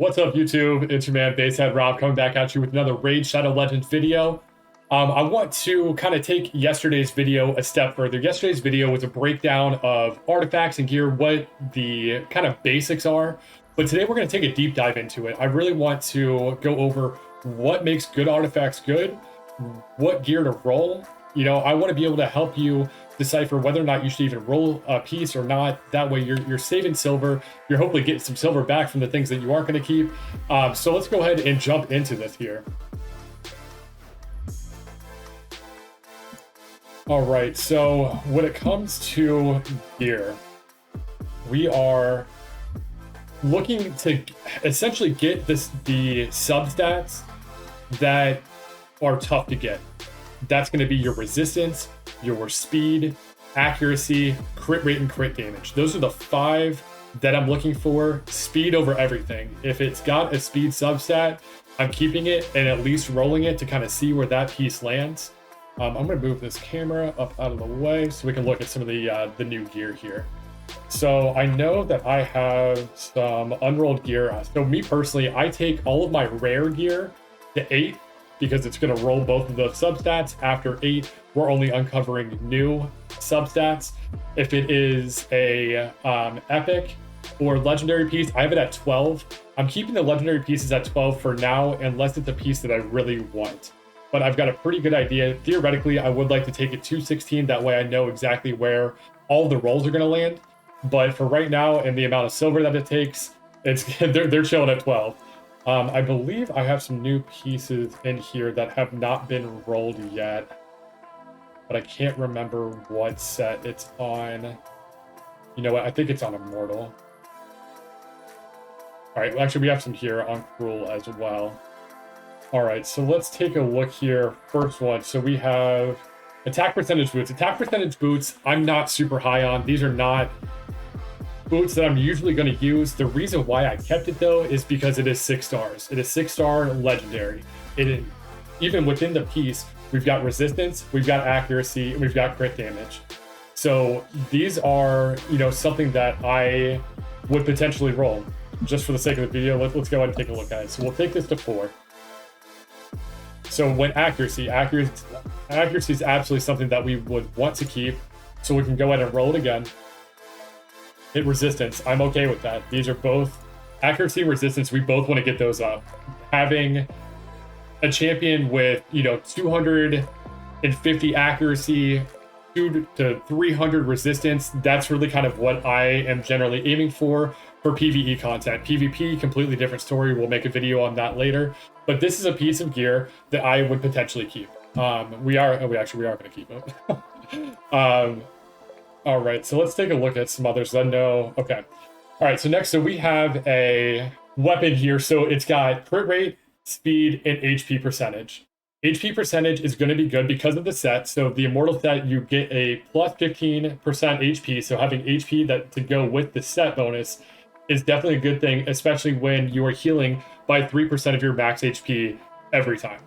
What's up, YouTube? It's your man, BassheadRob, coming back at you with another Raid Shadow Legends video. I want to kind of take yesterday's video a step further. Yesterday's video was a breakdown of artifacts and gear, what the kind of basics are. But today we're going to take a deep dive into it. I really want to go over what makes good artifacts good, what gear to roll. You know, I want to be able to help you decipher whether or not you should even roll a piece or not. That way you're saving silver. You're hopefully getting some silver back from the things that you aren't going to keep. So let's go ahead and jump into this here. All right, so when it comes to gear, we are looking to essentially get the substats that are tough to get. That's going to be your resistance, your speed, accuracy, crit rate, and crit damage. Those are the 5 that I'm looking for. Speed over everything. If it's got a speed substat, I'm keeping it and at least rolling it to kind of see where that piece lands. I'm going to move this camera up out of the way so we can look at some of the new gear here. So I know that I have some unrolled gear. So me personally, I take all of my rare gear to 8 because it's going to roll both of those substats. After 8, we're only uncovering new substats. If it is a epic or legendary piece, I have it at 12. I'm keeping the legendary pieces at 12 for now, unless it's a piece that I really want. But I've got a pretty good idea. Theoretically, I would like to take it to 16. That way I know exactly where all the rolls are going to land. But for right now, and the amount of silver that it takes, they're chilling at 12. I believe I have some new pieces in here that have not been rolled yet, but I can't remember what set it's on. You know what? I think it's on Immortal. All right, well, actually, we have some here on Cruel as well. All right, so let's take a look here. First one, so we have attack percentage boots. Attack percentage boots, I'm not super high on. These are not boots that I'm usually going to use. The reason why I kept it though is because it is 6 stars. It is 6-star legendary. Even within the piece, we've got resistance, we've got accuracy, and we've got crit damage. So these are, you know, something that I would potentially roll. Just for the sake of the video, let's go ahead and take a look at it. So we'll take this to 4. So when accuracy is absolutely something that we would want to keep. So we can go ahead and roll it again. Hit resistance. I'm okay with that. These are both accuracy and resistance. We both want to get those up. Having a champion with, you know, 250 accuracy, 2 to 300 resistance, that's really kind of what I am generally aiming for PvE content. PvP, completely different story. We'll make a video on that later. But this is a piece of gear that I would potentially keep. We are going to keep it. All right, so let's take a look at some others that I know. Okay. All right, so next, so we have a weapon here. So it's got crit rate, speed, and HP percentage. HP percentage is going to be good because of the set. So the Immortal set, you get a plus 15% HP. So having HP that to go with the set bonus is definitely a good thing, especially when you are healing by 3% of your max HP every time.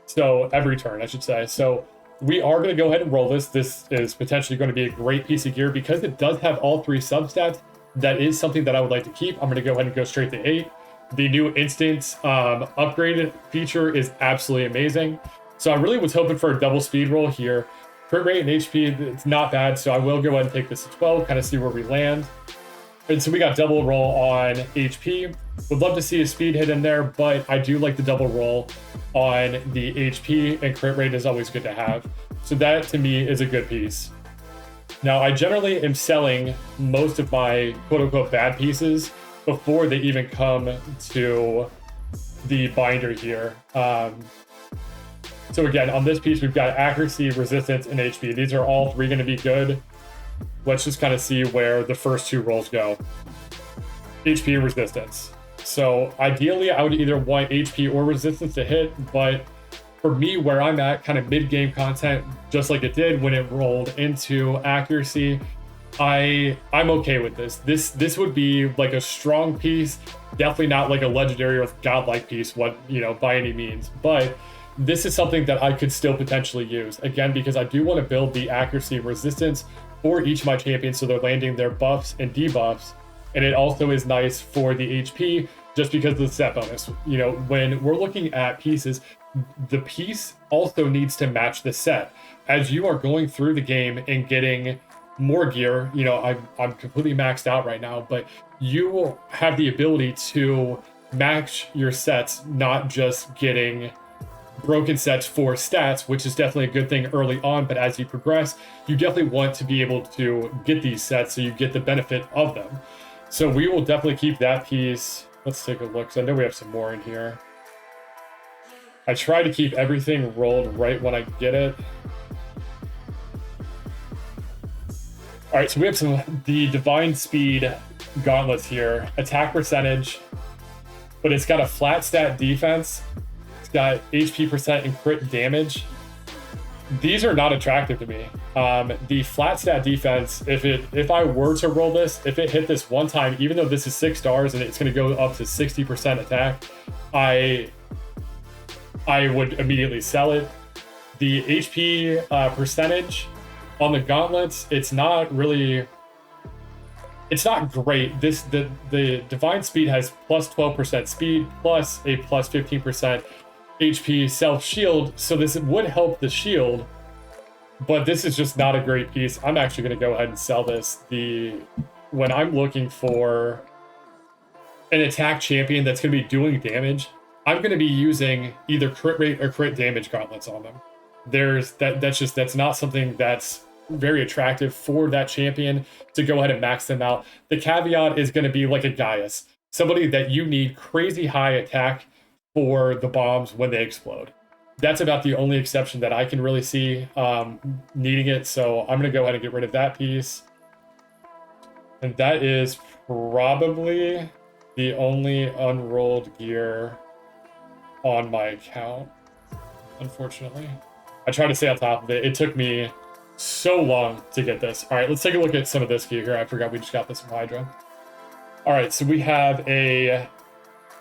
So every turn, I should say. So we are going to go ahead and roll this. This is potentially going to be a great piece of gear because it does have all 3 substats. That is something that I would like to keep. I'm going to go ahead and go straight to 8. The new instant upgraded feature is absolutely amazing. So I really was hoping for a double speed roll here. Crit rate and HP, it's not bad. So I will go ahead and take this to 12, kind of see where we land. And so we got double roll on HP. Would love to see a speed hit in there, but I do like the double roll on the HP, and crit rate is always good to have. So that to me is a good piece. Now I generally am selling most of my quote unquote bad pieces before they even come to the binder here. So again, on this piece, we've got accuracy, resistance, and HP. These are all 3 going to be good. Let's just kind of see where the first 2 rolls go. HP and resistance. So ideally, I would either want HP or resistance to hit, but for me, where I'm at, kind of mid-game content, just like it did when it rolled into accuracy, I'm okay with this. This would be like a strong piece, definitely not like a legendary or godlike piece, by any means, but this is something that I could still potentially use, again, because I do want to build the accuracy and resistance for each of my champions so they're landing their buffs and debuffs And it also is nice for the HP just because of the set bonus. You know, when we're looking at pieces, the piece also needs to match the set. As you are going through the game and getting more gear, you know, I'm completely maxed out right now, but you will have the ability to match your sets, not just getting broken sets for stats, which is definitely a good thing early on, but as you progress, you definitely want to be able to get these sets so you get the benefit of them. So we will definitely keep that piece. Let's take a look, because I know we have some more in here. I try to keep everything rolled right when I get it. All right, so we have the Divine Speed gauntlets here. Attack percentage, but it's got a flat stat defense. It's got HP percent and crit damage. These are not attractive to me. The flat stat defense, if I were to roll this, if it hit this one time, even though this is 6 stars and it's going to go up to 60% attack, I would immediately sell it. The HP percentage on the gauntlets, it's not great. The Divine Speed has plus 12% speed plus a plus 15% HP self shield, so this would help the shield, but this is just not a great piece. I'm actually going to go ahead and sell this. When I'm looking for an attack champion that's going to be doing damage, I'm going to be using either crit rate or crit damage gauntlets on them. That's not something that's very attractive for that champion to go ahead and max them out. The caveat is going to be like a Gaius, somebody that you need crazy high attack for the bombs when they explode. That's about the only exception that I can really see needing it. So I'm going to go ahead and get rid of that piece. And that is probably the only unrolled gear on my account, unfortunately. I tried to stay on top of it. It took me so long to get this. All right, let's take a look at some of this gear here. I forgot we just got this from Hydra. All right, so we have a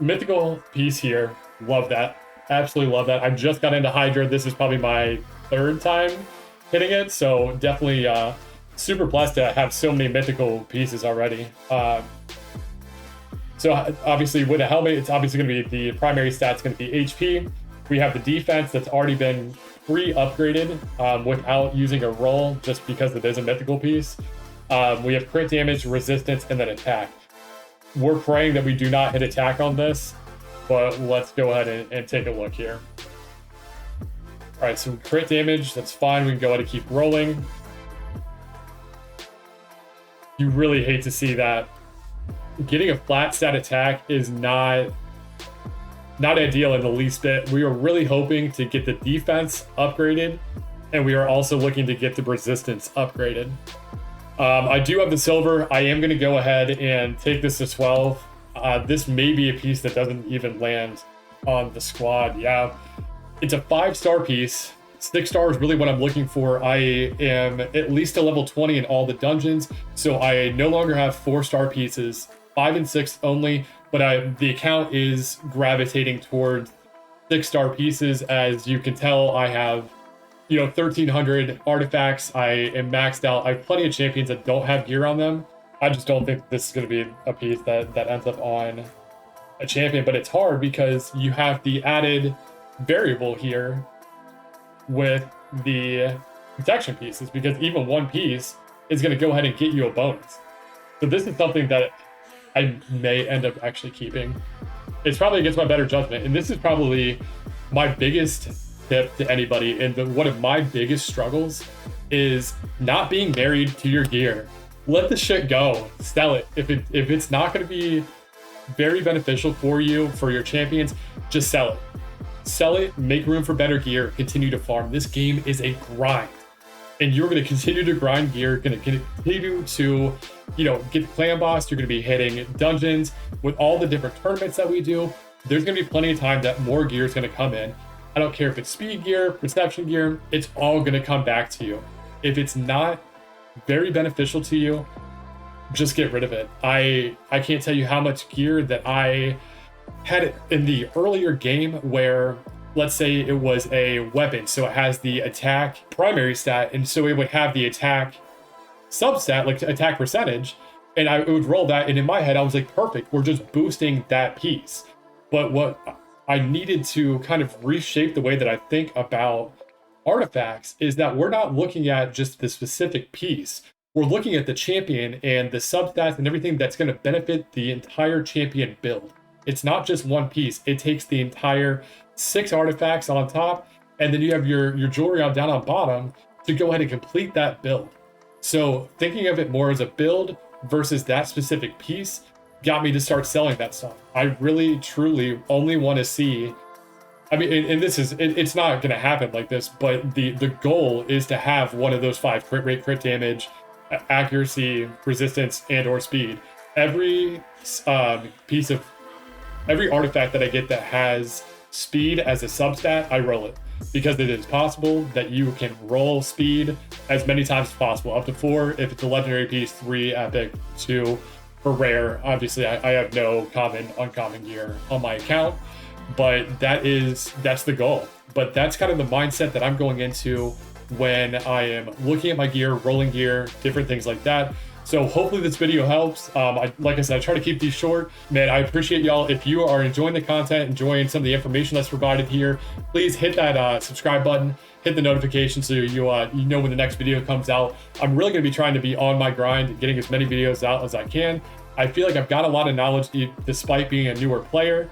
mythical piece here. Love that. Absolutely love that. I just got into Hydra. This is probably my 3rd time hitting it, so definitely super blessed to have so many mythical pieces already. So obviously with a helmet, it's obviously going to be the primary stats going to be HP. We have the defense that's already been pre-upgraded without using a roll, just because it is a mythical piece. We have crit damage, resistance, and then attack. We're praying that we do not hit attack on this, but let's go ahead and take a look here. All right, so crit damage, that's fine. We can go ahead and keep rolling. You really hate to see that. Getting a flat stat attack is not ideal in the least bit. We are really hoping to get the defense upgraded, and we are also looking to get the resistance upgraded. I do have the silver. I am going to go ahead and take this to 12. This may be a piece that doesn't even land on the squad. Yeah, it's a 5-star piece. 6 stars is really what I'm looking for. I am at least a level 20 in all the dungeons, so I no longer have 4-star pieces, 5 and 6 only, but the account is gravitating towards 6-star pieces. As you can tell, I have 1,300 artifacts. I am maxed out. I have plenty of champions that don't have gear on them. I just don't think this is going to be a piece that ends up on a champion, but it's hard because you have the added variable here with the protection pieces, because even one piece is going to go ahead and get you a bonus. So this is something that I may end up actually keeping. It's probably against my better judgment, and this is probably my biggest tip to anybody, and one of my biggest struggles is not being married to your gear. Let the shit go. Sell it. If it's not going to be very beneficial for you, for your champions, just sell it. Sell it, make room for better gear, continue to farm. This game is a grind, and you're going to continue to grind gear, going to continue to, get the clan boss. You're going to be hitting dungeons with all the different tournaments that we do. There's going to be plenty of time that more gear is going to come in. I don't care if it's speed gear, perception gear, it's all going to come back to you. If it's not very beneficial to you, just get rid of it. I can't tell you how much gear that I had in the earlier game where, let's say it was a weapon, so it has the attack primary stat, and so it would have the attack substat, like attack percentage, And I would roll that, and in my head, I was like, perfect, we're just boosting that piece. But what I needed to kind of reshape the way that I think about artifacts is that we're not looking at just the specific piece. We're looking at the champion and the substats and everything that's going to benefit the entire champion build. It's not just one piece. It takes the entire 6 artifacts on top, and then you have your jewelry on down on bottom to go ahead and complete that build. So thinking of it more as a build versus that specific piece got me to start selling that stuff. I really, truly only want to see. I mean, and this is, it's not going to happen like this, but the goal is to have one of those 5: crit rate, crit damage, accuracy, resistance, and or speed. Every piece of, every artifact that I get that has speed as a substat, I roll it. Because it is possible that you can roll speed as many times as possible, up to 4 if it's a legendary piece, 3 epic, 2 for rare. Obviously, I have no common, uncommon gear on my account, but that's the goal. But that's kind of the mindset that I'm going into when I am looking at my gear, rolling gear, different things like that. So hopefully this video helps. Like I said, I try to keep these short. Man, I appreciate y'all. If you are enjoying the content, enjoying some of the information that's provided here, please hit that subscribe button, hit the notification so you know when the next video comes out. I'm really gonna be trying to be on my grind, getting as many videos out as I can. I feel like I've got a lot of knowledge despite being a newer player.